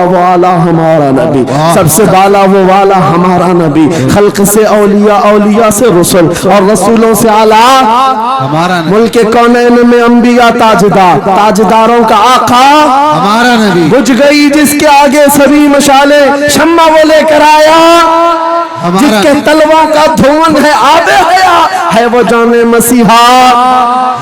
वाला हमारा नबी, सबसे बाला वो वाला हमारा नबी, खल्क से औलिया, औलिया से रसूल और रसूलों से आला हमारा नबी, मुल्क कौनैन में अंबिया ताजदार, ताजदारों का आका हमारा नबी, बुझ गई जिसके आगे सभी मशाले, शम्मा वो लेकर आया जिसके तलवा का धुआं है आबे हया है वो जाने मसीहा,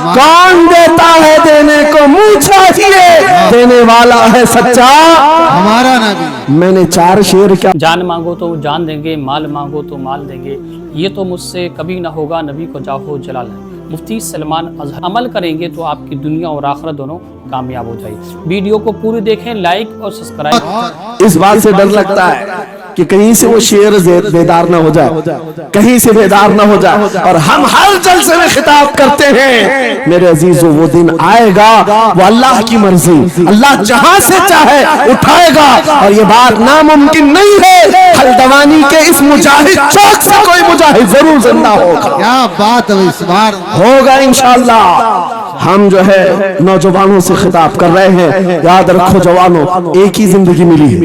कौन देता है देने को मुँह चाहिए, देने वाला है सच्चा हमारा नबी। मैंने 4 शेर क्या, जान मांगो तो जान देंगे, माल मांगो तो माल देंगे, ये तो मुझसे कभी ना होगा, नबी को जाहो जलाल है। मुफ्ती सलमान अजहर, अमल करेंगे तो आपकी दुनिया और आखिरत दोनों कामयाब हो जाएगी। वीडियो को पूरी देखें, लाइक और सब्सक्राइब। इस बात से डर लगता है कि कहीं से वो शेर बेदार ना हो जाए, कहीं से बेदार ना हो जाए, और हम हर जलसे में खिताब करते हैं मेरे अजीजों वो दिन आएगा, वो अल्लाह की मर्जी, अल्लाह जहां से चाहे उठाएगा, और ये बात नामुमकिन नहीं है, हल्द्वानी के इस मुजाहिद चौक से कोई मुजाहिद जरूर जिंदा होगा। क्या बात है, इस बार होगा इंशाअल्लाह। हम जो है नौजवानों से खिताब कर रहे हैं, याद रखो जवानों, एक ही जिंदगी मिली है,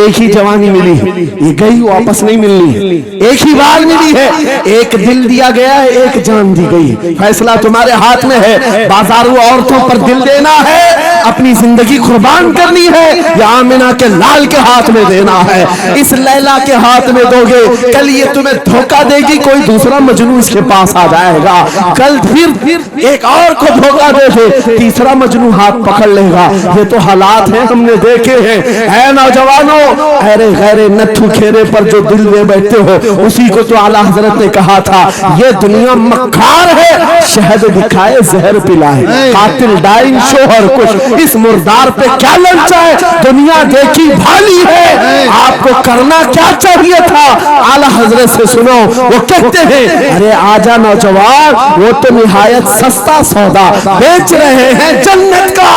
एक ही जवानी मिली है, ये गई वापस नहीं मिलनी है, एक ही बार मिली है, एक दिल दिया गया है, एक जान दी गई, फैसला तुम्हारे हाथ में है। बाजारू औरतों पर दिल देना है, अपनी जिंदगी कुर्बान करनी है, या आमिना के लाल के हाथ में देना है, इस लैला के हाथ में दोगे, कल ये तुम्हें धोखा देगी, कोई दूसरा मजनू इसके पास आ जाएगा, कल फिर एक और को धोखा दे, तीसरा मजनू हाथ पकड़ लेगा। ये तो हालात हैं, हमने देखे हैं। ऐ नौजवानों, अरे गैरे नथु खेरे पर जो दिल में बैठते हो, उसी को तो आला हजरत ने कहा था, ये दुनिया मक्कार है, शहद दिखाए जहर पिलाए, कातिल डाइन शोहर कुछ, इस मुर्दार पे क्या लंचा है, दुनिया देखी भाली है, आपको करना क्या चाहिए था। आला हजरत से सुनो, वो कहते हैं, अरे आजा नौजवान, वो तो निहायत सस्ता सौदा बेच रहे हैं जन्नत का,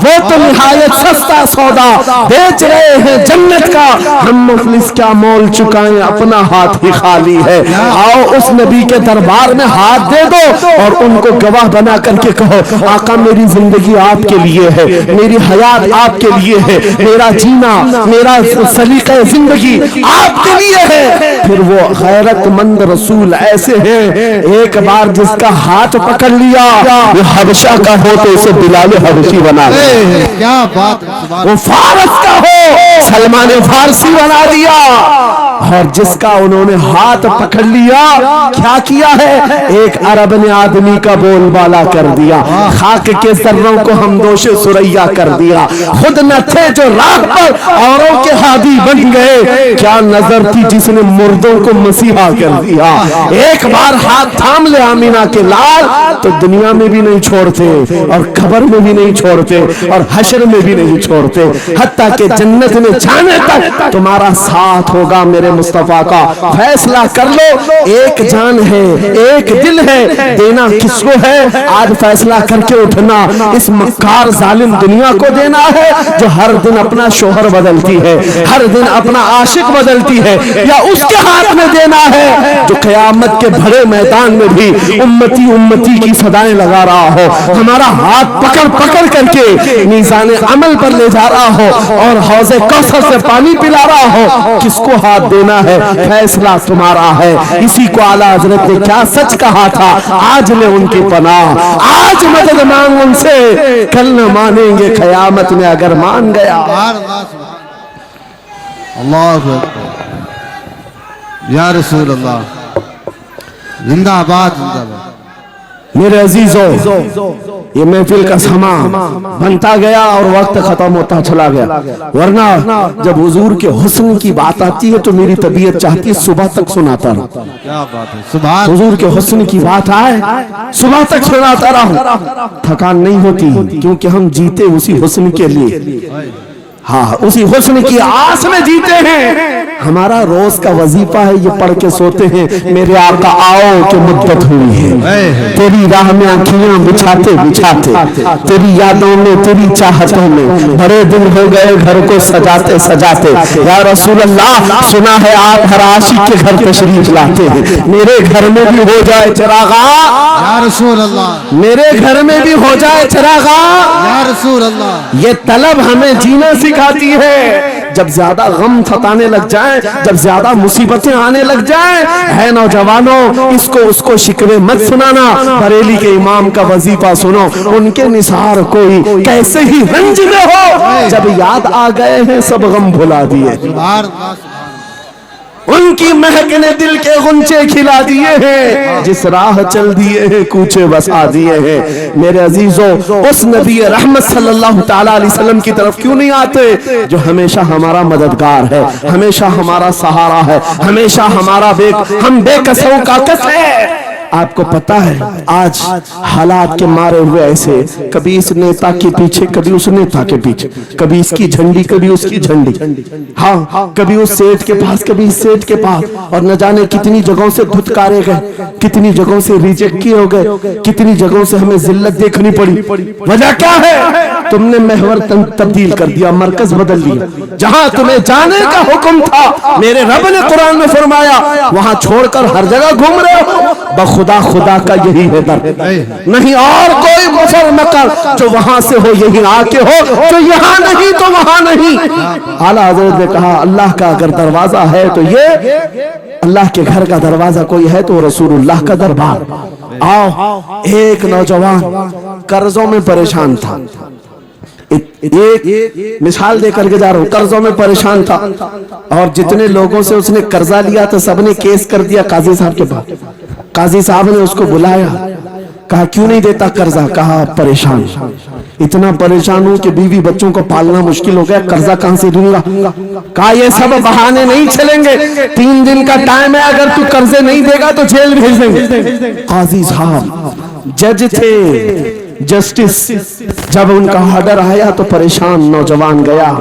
वो तो निहायत सस्ता सौदा बेच रहे हैं जन्नत का, हम मुफलिस क्या मोल चुकाएं, अपना हाथ ही खाली है। आओ उस नबी के दरबार में हाथ दे दो और उनको गवाह बना करके कहो, आका मेरी जिंदगी आपके लिए है, मेरी हयात आपके लिए है, मेरा जीना, मेरा सलीका जिंदगी आपके लिए है। फिर वो गैरतमंद रसूल ऐसे हैं, एक बार जिसका हाथ पकड़ लिया, वो हबशा का हो तो उसे बिलाल हबशी बना दिया, क्या बात, वो फारस का हो सलमान फारसी बना दिया, और जिसका उन्होंने हाथ पकड़ लिया, क्या किया है, एक अरब ने आदमी का बोलबाला कर दिया, खाक के सर्रों को हमदोशे सुरैया कर दिया, खुद न थे जो राह पर औरों के हादी बन गए, क्या नजर थी जिसने मुर्दों को मसीहा कर दिया। एक बार हाथ थाम ले आमीना के लाल तो दुनिया में भी नहीं छोड़ते, और खबर में भी नहीं छोड़ते, और हशर में भी नहीं छोड़ते, हत्ता के जन्नत में जाने तक तुम्हारा साथ होगा। मेरे मुस्तफा का फैसला कर लो, एक जान है, एक दिल है, देना किसको है, आज फैसला करके उठना, इस मक्कार जालिम दुनिया को देना है, जो हर दिन अपना शोहर बदलती है, हर दिन अपना आशिक बदलती है, या उसके हाथ में देना है जो क़यामत के बड़े मैदान में भी उम्मती उम्मती की सदाएं लगा रहा हो, हमारा हाथ पकड़ पकड़ करके मीज़ान अमल पर ले जा रहा हो, और हौज़े कौसर से पानी पिला रहा हो। किसको हाथ देना है, फैसला तुम्हारा है। इसी को आला हजरत ने क्या सच कहा था, आज ले उनकी पनाह, आज मदद मांग उनसे, कल न मानेंगे क़यामत में अगर मान गया। अल्लाह या रसूल अल्लाह, जिंदाबाद जिंदाबाद। मेरे अजीजों, ये महफिल का समा बनता गया और वक्त खत्म होता चला गया, वरना जब हुजूर के हुस्न की बात आती है तो मेरी तबीयत चाहती है सुबह तक सुनाता रहूं। क्या बात है, सुबह हुजूर के हुस्न की बात आए सुबह तक सुनाता रहूं, थकान नहीं होती, क्योंकि हम जीते उसी हुस्न के लिए, हाँ उसी हुस्न की आस में जीते हैं। हमारा रोज का वजीफा है, ये पढ़ के सोते हैं, मेरे आका आओ कि मुद्दत हुई है, तेरी राह में आँखियां बिछाते बिछाते, तेरी यादों में, तेरी चाहतों में, बड़े दिन हो गए घर को सजाते सजाते। या रसूल अल्लाह, सुना है आप हर आशिक के घर तशरीफ लाते हैं, मेरे घर में भी हो जाए चिरागा, या रसूल अल्लाह, मेरे घर में भी हो जाए चिरागा, या रसूल अल्लाह, ये तलब हमें जीना دکھاتی ہے. جب زیادہ غم ستانے لگ جائیں, جب زیادہ مصیبتیں آنے لگ جائیں, ہے نوجوانوں اس کو شکوے مت سنانا. بریلی کے امام کا وظیفہ سنو, ان کے نثار کوئی کیسے ہی رنج میں ہو, جب یاد آ گئے ہیں سب غم بھلا دیے. سبحان اللہ. ان کی مہک نے دل کے غنچے کھلا دیے ہیں, جس راہ چل دیے ہیں کوچے بسا دیے ہیں. میرے عزیزوں, اس نبی رحمت صلی اللہ تعالی علیہ وسلم کی طرف کیوں نہیں آتے جو ہمیشہ ہمارا مددگار ہے, ہمیشہ ہمارا سہارا ہے, ہمیشہ ہمارا ہم بے کسوں کا کس ہے. آپ کو پتا ہے آج حالات کے مارے ہوئے ایسے, کبھی اس نیتا کے پیچھے, کبھی اس نیتا کے پیچھے, کبھی اس کی جھنڈی, کبھی اس کی جھنڈی, ہاں کبھی اس سیٹ کے پاس, کبھی اس سیٹ کے پاس, اور نہ جانے کتنی جگہوں سے دھتکارے گئے, کتنی جگہوں سے ریجیکٹ کیے ہو گئے, کتنی جگہوں سے ہمیں ذلت دیکھنی پڑی. وجہ کیا ہے؟ تم نے محور تبدیل کر دیا, مرکز بدل دیا. جہاں تمہیں جانے کا حکم تھا میرے رب نے قرآن میں فرمایا, وہاں چھوڑ کر ہر جگہ گھوم رہے ہو. خدا کا یہی ہے در, نہیں اور کوئی مفر نہ کر, جو وہاں سے ہو یہی آ کے ہو, جو یہاں نہیں تو وہاں نہیں. اعلیٰ حضرت نے کہا اللہ کا اگر دروازہ ہے تو یہ, اللہ کے گھر کا دروازہ کوئی ہے تو رسول اللہ کا دربار. آؤ, ایک نوجوان قرضوں میں پریشان تھا, ایک مثال دے کر کے جا رہا ہوں, قرضوں میں پریشان تھا, اور جتنے لوگوں سے اس نے قرضہ لیا تو سب نے کیس کر دیا قاضی صاحب کے پاس. قاضی صاحب نے اس کو بلایا, کہا کیوں نہیں دیتا قرضہ؟ کہا پریشان, اتنا پریشان ہوں کہ بیوی بچوں کو پالنا مشکل ہو گیا, قرضہ کہاں سے دوں گا. کہا یہ سب بہانے نہیں چلیں گے, 3 دن کا ٹائم ہے, اگر تو قرضے نہیں دے گا تو جیل بھیج دیں گے. قاضی صاحب جج تھے, جسٹس, جب ان کا آرڈر آیا تو پریشان نوجوان گیا,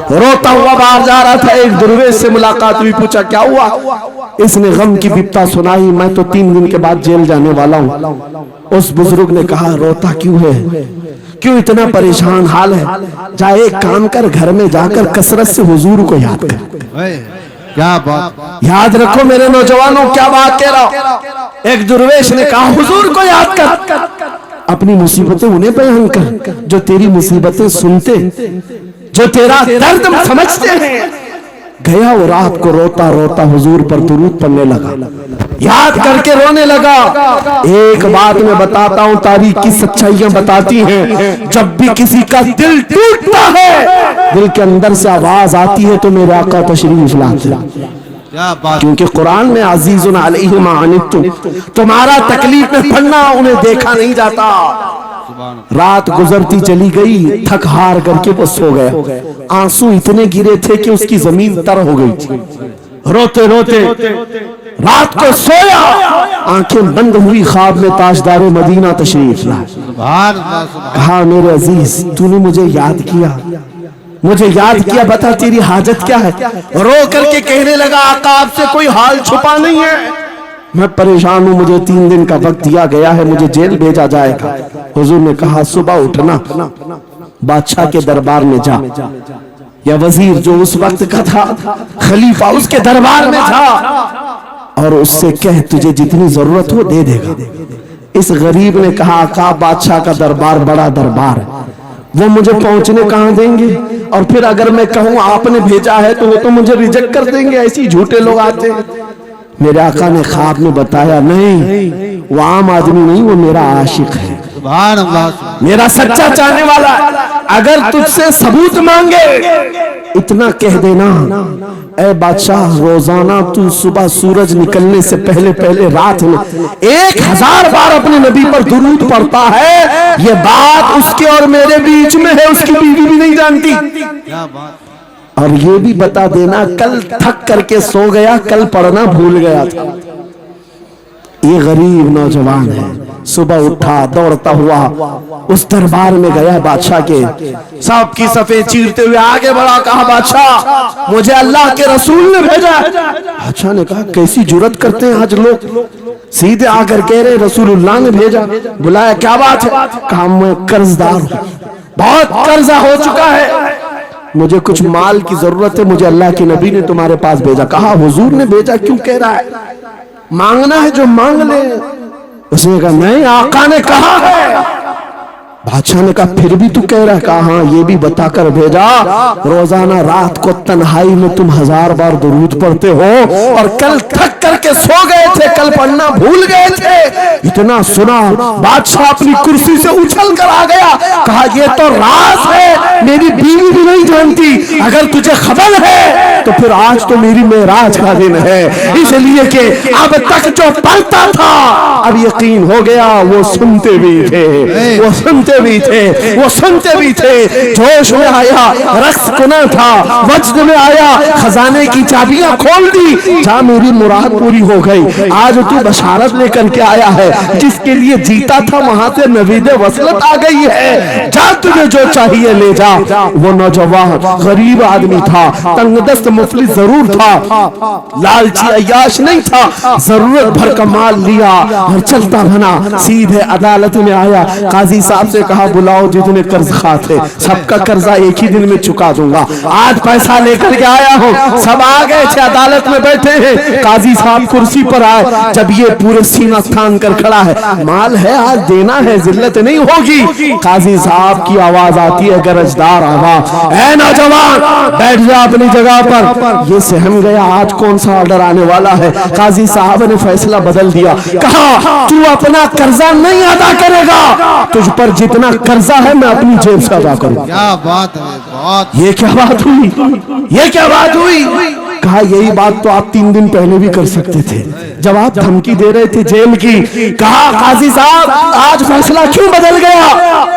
روتا ہوا باہر جا رہا تھا. ایک درویش سے ملاقات ہوئی, پوچھا کیا ہوا؟ اس نے غم کی بپتا سنائی, میں تو 3 دن کے بعد جیل جانے والا ہوں. اس بزرگ نے کہا روتا کیوں ہے, کیوں اتنا پریشان حال ہے؟ جا ایک کام کر, گھر میں جا کر کثرت سے حضور کو یاد کر. کیا بات, یاد رکھو میرے نوجوانوں کیا بات کہہ رہا ہوں. ایک درویش نے کہا حضور کو یاد کر, اپنی مصیبتیں انہیں بیان کر جو تیری مصیبتیں سنتے, جو تیرا درد سمجھتے ہیں. گیا وہ رات کو روتا روتا حضور پر درود پڑھنے لگا, یاد کر کے رونے لگا. ایک بات میں بتاتا ہوں, تاریخ کی سچائیاں بتاتی ہیں, جب بھی کسی کا دل ٹوٹتا ہے, دل کے اندر سے آواز آتی ہے تو میرے آقا تشریف لاتے ہیں. کیونکہ قرآن میں عزیز علیہ ما عنتم, تمہارا تکلیف میں پڑنا انہیں دیکھا نہیں جاتا. رات گزرتی چلی گئی, تھک ہار کر کے وہ سو گیا. آنسو اتنے گرے تھے کہ اس کی زمین تر ہو گئی تھی. روتے روتے رات کو سویا, آنکھیں بند ہوئی, خواب میں تاجدار مدینہ تشریف لایا. کہا میرے عزیز تو نے مجھے یاد کیا, مجھے یاد کیا, بتا تیری حاجت کیا ہے؟ رو کر کے کہنے لگا آقا آپ سے کوئی حال چھپا نہیں ہے, میں پریشان ہوں, مجھے 3 دن کا وقت دیا گیا ہے, مجھے جیل بھیجا جائے گا. حضور نے کہا صبح اٹھنا, بادشاہ کے دربار میں جا, یا وزیر جو اس وقت کا تھا, خلیفہ, اس کے دربار میں جا اور اس سے کہہ تجھے جتنی ضرورت ہو دے دے گا. اس غریب نے کہا آقا بادشاہ کا دربار بڑا دربار ہے, وہ مجھے پہنچنے کہاں دیں گے, اور پھر اگر میں کہوں آپ نے بھیجا ہے تو وہ تو مجھے ریجیکٹ کر دیں گے, ایسی جھوٹے لوگ آتے ہیں. میرے آقا نے خواب میں بتایا نہیں, وہ عام آدمی نہیں, وہ میرا عاشق ہے, میرا سچا چاہنے والا ہے. اگر تجھ سے ثبوت مانگے اتنا کہہ دینا, اے بادشاہ روزانہ تو صبح سورج نکلنے سے پہلے پہلے رات میں 1000 بار اپنے نبی پر درود پڑھتا ہے. یہ بات اس کے اور میرے بیچ میں ہے, اس کی بیوی بھی نہیں جانتی. اور یہ بھی بتا دینا کل تھک کر کے سو گیا, کل پڑھنا بھول گیا تھا. یہ غریب نوجوان ہے, صبح اٹھا دوڑتا ہوا اس دربار میں گیا بادشاہ کے, سب کی صفیں چیرتے ہوئے آگے بڑھا, کہا بادشاہ مجھے اللہ کے رسول نے بھیجا. بادشاہ نے کہا کیسی جرات کرتے ہیں آج لوگ, سیدھے آ کر کہہ رہے رسول اللہ نے بھیجا. بلایا کیا بات ہے؟ کہا میں قرض دار ہوں, بہت قرضہ ہو چکا ہے, مجھے کچھ مال کی ضرورت ہے, مجھے اللہ کے نبی نے تمہارے پاس بھیجا. کہا حضور نے بھیجا, کیوں کہہ رہا ہے؟ مانگنا ہے جو مانگ لے. اس نے کہا نہیں, آقا نے کہا ہے. बादशाह ने कहा फिर भी तू कह रहा है? कहा हाँ, ये भी बताकर भेजा रोजाना रात को तन्हाई में तुम 1000 बार दुरूद पढ़ते हो और कल थक करके सो गए थे, कल पढ़ना भूल गए थे। इतना सुना बादशाह अपनी कुर्सी से उछल कर आ गया, कहा ये तो राज है, मेरी बीवी भी नहीं जानती, अगर तुझे खबर है तो फिर आज तो मेरी मेराज का दिन है, इसलिए कि अब तक जो पढ़ता था अब यकीन हो गया वो सुनते भी थे, वो सुनते भी थे, वो सुनते भी थे। जोश में आया, रक्स गुना था, वज्द में आया, खजाने की चाबियां खोल दी, जा मेरी मुराद पूरी हो गई। आज तू बशारत लेकर के आया है, जिसके लिए जीता था वहां से नवीदे वसलत आ गई है, जा तुझे जो चाहिए ले जा। वो नौजवान गरीब आदमी था, तंगदस्त मुफलिस जरूर था, लालची अय्याश नहीं था, जरूरत भर का माल लिया और चलता बना, सीधे अदालत में आया। काजी साहब से कहा बुलाओ जितने कर्ज खा थे, सबका कर्जा एक ही दिन में चुका दूंगा, आज पैसा लेकर के आया हूँ। सब आ गए थे, अदालत में बैठे हैं, काजी साहब कुर्सी पर आए, जब ये पूरे सीना थान कर खड़ा है, माल है आज देना है, जिल्लत नहीं होगी। काजी साहब की आवाज आती है, गरजदार आवाज, ऐ नौजवान बैठ जा अपनी जगह पर। ये सहम गया, आज कौन सा ऑर्डर आने वाला है। काजी साहब ने फैसला बदल दिया, कहा तू अपना कर्जा नहीं अदा करेगा, तुझ पर जितना कर्जा है मैं अपनी जेब से अदा करूंगा। क्या बात है, बहुत। ये क्या बात हुई, ये क्या बात हुई? कहा यही बात तो आप 3 दिन पहले भी कर सकते थे, जब आप धमकी दे रहे थे जेल की। कहा काजी साहब आज फैसला क्यों बदल गया?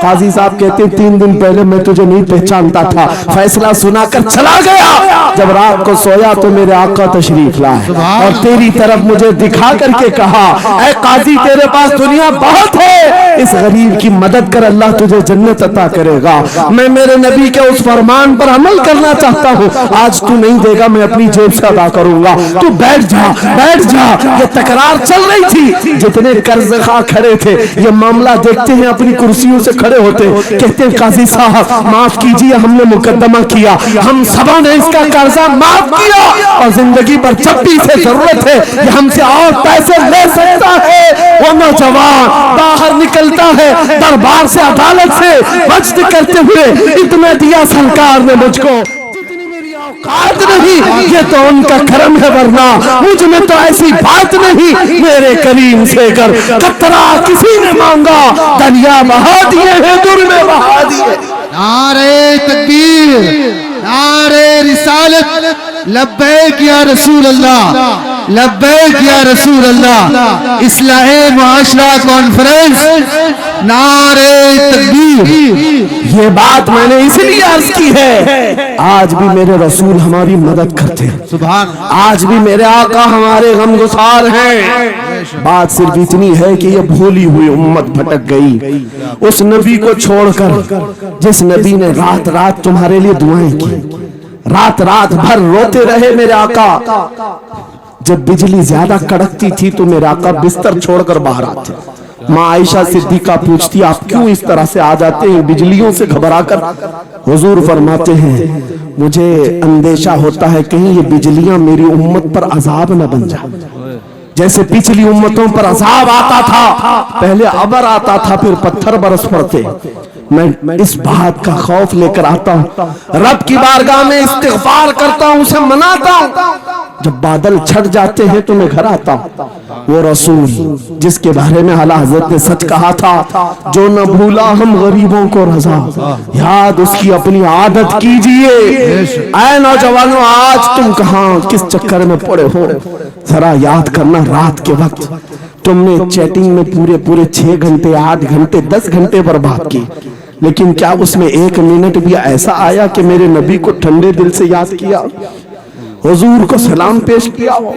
काजी साहब कहते 3 दिन पहले मैं तुझे नहीं पहचानता था, फैसला सुनाकर चला गया, जब रात को सोया तो मेरे आका तशरीफ लाए और तेरी तरफ मुझे दिखा करके कहा, ऐ काजी तेरे पास दुनिया बहुत है, इस गरीब की मदद कर, अल्लाह तुझे जन्नत अता करेगा। मैं मेरे नबी के उस फरमान पर अमल करना चाहता हूँ, आज तू नहीं देगा मैं अपनी जेब से अदा करूंगा, तू बैठ जा, बैठ जा। ये तकरार चल रही थी, जितने कर्ज खा खड़े थे ये मामला देखते हैं अपनी कुर्सियों से खड़े होते, कहते हैं काजी साहब माफ कीजिए, हमने मुकदमा किया, हम सबों ने इसका कर्जा माफ किया और जिंदगी पर जब भी इसे जरूरत है ये हमसे और पैसे ले सकता है। वो नौजवान बाहर निकलता है दरबार से, अदालत से, वज्द करते हुए, इतना दिया सरकार ने मुझको, औकात नहीं, ये तो उनका करम है, वरना मुझ में तो ऐसी बात नहीं। मेरे करीम से कर कतरा किसी ने मांगा, दरिया बहा दिए हैं, दुर में बहा दिए। नारे तकबीर, नारे रिसालत, लब्बैक या रसूल अल्लाह, लब्बैक या रसूल अल्लाह। इस्लाहे मुआशरा कॉन्फ्रेंस, नारे तकबीर। ये बात मैंने इसलिए अर्ज की है, आज भी मेरे रसूल हमारी मदद करते हैं, सुभान, आज भी मेरे आका हमारे गमगुसार हैं। बात सिर्फ इतनी है कि ये भूली हुई उम्मत भटक गई उस नबी को छोड़कर जिस नबी ने रात रात तुम्हारे लिए दुआएं की, रात रात भर रोते रहे मेरे आका। जब बिजली ज्यादा कड़कती थी तो मेरे आका बिस्तर छोड़कर बाहर आते। माँ आयशा सिद्दीका पूछती आप क्यों इस तरह से आ जाते हैं बिजलियों से घबरा कर? हुजूर फरमाते हैं मुझे अंदेशा होता है कहीं ये बिजलियां मेरी उम्मत पर अजाब न बन जाए, जैसे पिछली उम्मतों पर अजाब आता था, पहले अबर आता था फिर पत्थर बरस पड़ते। मैं इस बात का खौफ लेकर आता हूँ, रब की बारगाह में इस्तिग़फार करता हूँ, उसे मनाता हूँ। जब बादल छट जाते हैं तो मैं घर आता हूँ। वो रसूल जिसके बारे में आला हज़रत ने सच कहा था, जो न भूला हम गरीबों को रज़ा, याद उसकी अपनी आदत कीजिए। ऐ नौजवानों आज तुम कहाँ किस चक्कर में पड़े हो, जरा याद करना। रात के वक्त तुमने चैटिंग में पूरे पूरे 6 घंटे 8 घंटे 10 घंटे बर्बाद की, लेकिन क्या उसमें 1 मिनट भी ऐसा आया कि मेरे नबी को ठंडे दिल से याद किया, हुजूर को सलाम पेश किया हो,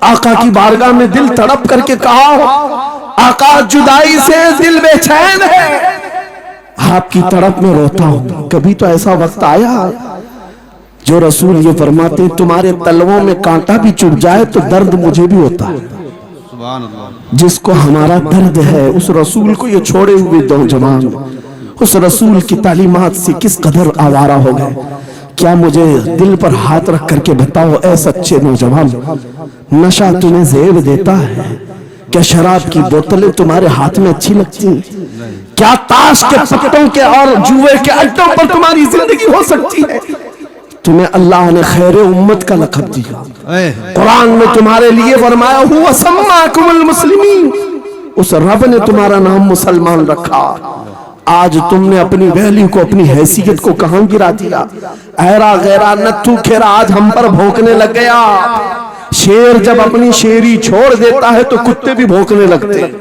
आका की बारगाह में दिल तड़प करके कहा हो, आका जुदाई से दिल बेचैन है, आपकी तड़प में रोता हूं। कभी तो ऐसा वक्त आया जो रसूल ये फरमाते तुम्हारे तलवों में कांटा भी चुभ जाए तो दर्द मुझे भी होता है। जिसको हमारा दर्द है उस रसूल को ये छोड़े हुए नौजवान उस रसूल की तालीमात से किस कदर आवारा हो गए। क्या मुझे दिल पर हाथ रख करके बताओ ऐ सच्चे नौजवान, नशा तुम्हें ज़ेब देता है? क्या शराब की बोतलें तुम्हारे हाथ में अच्छी लगती हैं? क्या ताश के पत्तों के और जुए के अड्डों पर तुम्हारी जिंदगी हो सकती है? तुम्हें अल्लाह ने खैर उम्मत का लक़ब दिया। कुरान में तुम्हारे लिए फरमाया हुआ सम्माकुमुल मुस्लिमीन, उस रब ने तुम्हारा नाम मुसलमान रखा। आज तुमने अपनी वैल्यू को, अपनी हैसियत को कहां गिरा दिया? ऐरा गैरा नत्थू खेरा आज हम पर भौंकने लग गया। शेर जब अपनी शेरी छोड़ देता है तो कुत्ते भी भौंकने लगते।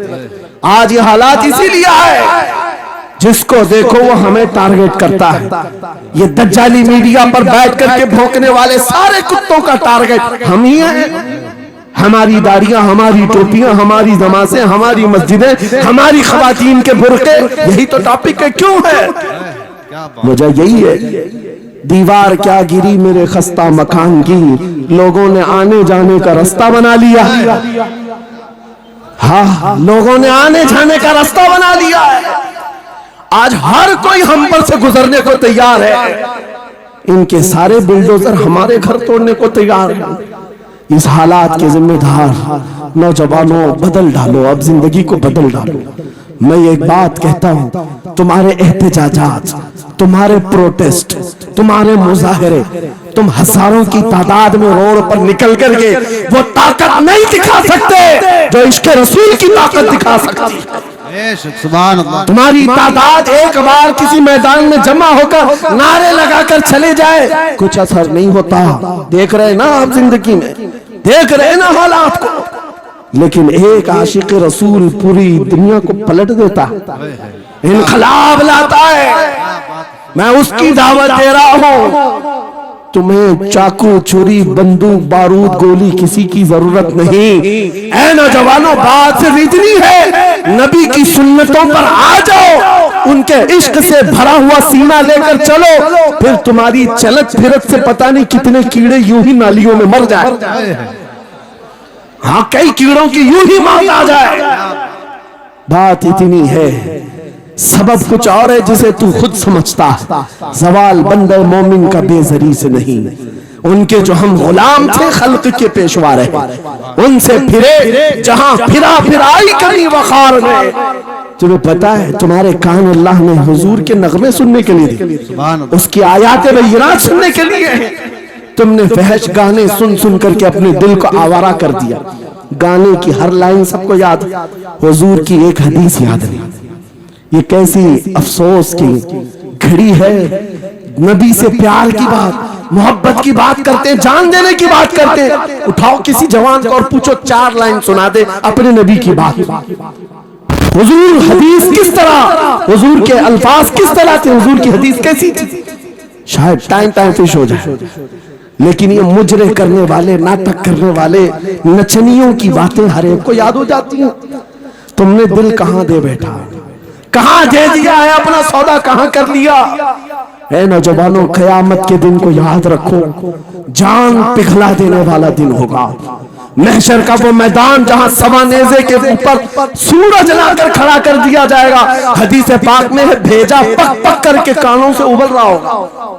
आज ये हालात इसीलिए है, जिसको देखो वो हमें टारगेट करता है। ये दज्जाली मीडिया पर बैठ करके भौंकने वाले सारे कुत्तों का टारगेट हम ही हैं। हमारी दाढ़ियां, हमारी टोपियां, हमारी नमाज़ें, हमारी मस्जिदें, हमारी खवातीन के बुर्के, यही तो टॉपिक है। क्यों है? वजह यही है, दीवार क्या गिरी मेरे खस्ता मकान की, लोगों ने आने जाने का रास्ता बना लिया। हाँ, लोगों ने आने जाने का रास्ता बना लिया है। आज हर कोई हम पर से गुजरने को तैयार है। इनके सारे बुलडोजर हमारे घर तोड़ने को तैयार हैं। इस हालात के जिम्मेदार नौजवानों, बदल डालो, अब जिंदगी को बदल डालो। मैं एक बात कहता हूं, तुम्हारे एहतजाजात, तुम्हारे प्रोटेस्ट, तुम्हारे मुजाहरे, तुम हजारों की तादाद में रोड पर निकल करके वो ताकत नहीं दिखा सकते जो इश्क रसूल की ताकत दिखा सकती है। सुभान अल्लाह। तुम्हारी तादाद एक बार किसी मैदान में जमा होकर नारे लगाकर चले जाए, कुछ असर नहीं होता। देख रहे ना आप जिंदगी में, देख रहे ना हालात को। लेकिन एक आशिक रसूल पूरी दुनिया को पलट देता है, इनकलाब लाता है। मैं उसकी दावत दे रहा हूं। तुम्हें चाकू, छुरी, बंदूक, बारूद, गोली किसी की जरूरत नहीं। ऐ नौजवानों, बात सिर्फ इतनी है, नबी की सुन्नतों पर आ जाओ, उनके इश्क से भरा हुआ सीना लेकर चलो, फिर तुम्हारी चलत फिरत से पता नहीं कितने कीड़े यूं ही नालियों में मर जाए। हाँ, कई कीड़ों की यूं ही मौत आ जाए। बात इतनी है, सबब कुछ और है जिसे तू खुद समझता है। सवाल बंदे मोमिन का बेजरी से नहीं, उनके जो हम गुलाम थे खल्क के पेशवा रहे, उनसे फिरे जहां फिराई कभी वखार में। तुम्हें पता है तुम्हारे कान अल्लाह ने हुजूर के नगमे सुनने के लिए दिए, उसकी आयात बय्यिनात सुनने के लिए। तुमने फहश गाने सुन सुन करके अपने दिल को आवारा कर दिया। गाने की हर लाइन सबको याद, हुजूर की एक हदीस याद नहीं। ये कैसी अफसोस की घड़ी है। नबी से प्यार की बात, मोहब्बत की बात करते हैं, जान देने की बात करते हैं। उठाओ किसी जवान को और पूछो 4 लाइन सुना दे अपने नबी की बात। हुजूर हदीस किस तरह, हुजूर के अल्फाज किस तरह थे, हुजूर की हदीस कैसी थी? शायद टाइम फिश हो जाए। लेकिन ये मुजरे करने वाले, नाटक करने वाले, नचनियों की बातें हर एक को याद हो जाती हैं। तुमने दिल कहां दे बैठा, कहां दे दिया है, अपना सौदा कहां कर लिया? ऐ नौजवानों, क़यामत के दिन को याद रखो, जान पिघला देने वाला दिन होगा। महशर का वो मैदान जहां सवा नेज़े के ऊपर सूरज लाकर खड़ा कर दिया जाएगा। हदीस पाक में है, भेजा पक पक करके कानों से उबल रहा होगा।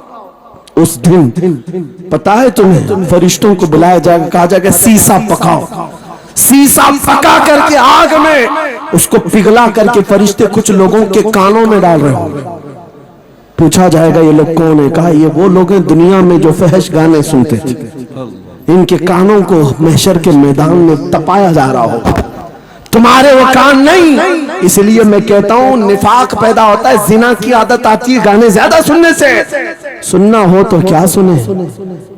उस दिन पता है तुम्हें, फरिश्तों को बुलाया जाएगा, कहा जाएगा सीसा पकाओ। सीसा पका करके आग में उसको पिघला करके फरिश्ते कुछ लोगों के कानों में डाल रहे होंगे। पूछा जाएगा ये लोग कौन है? कहा ये वो लोग हैं दुनिया में जो फहश गाने सुनते थे, इनके कानों को महशर के मैदान में तपाया जा रहा होगा। तुम्हारे वो कान नहीं। इसलिए मैं कहता हूं निफाक पैदा होता है, जिना की आदत आती है गाने ज्यादा सुनने से। सुनना हो तो क्या सुने,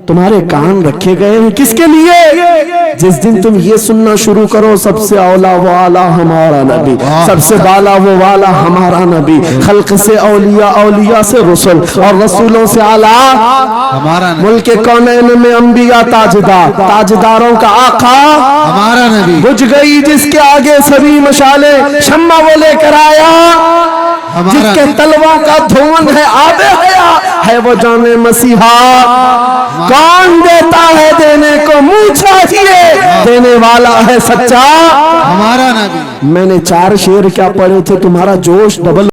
तुम्हारे कान रखे गए हैं किसके लिए? जिस दिन तुम ये सुनना शुरू करो, सबसे औला वो आला हमारा नबी, सबसे बाला वो वाला हमारा नबी, खल्क से औलिया, औलिया से रसूल और रसूलों से आला हमारा नबी, मुल्क कौनैन में अंबिया ताजदार, ताजदारों का आका हमारा नबी, बुझ गई जिसके आगे सभी मशाले, शम्मा वो लेकर आया जिसके तलवा का धुआं है आबे हया, है वो जाने मसीहा। कौन देता है देने को मुंह चाहिए, देने वाला है सच्चा हमारा नबी। मैंने 4 शेर क्या पढ़े थे, तुम्हारा जोश डबल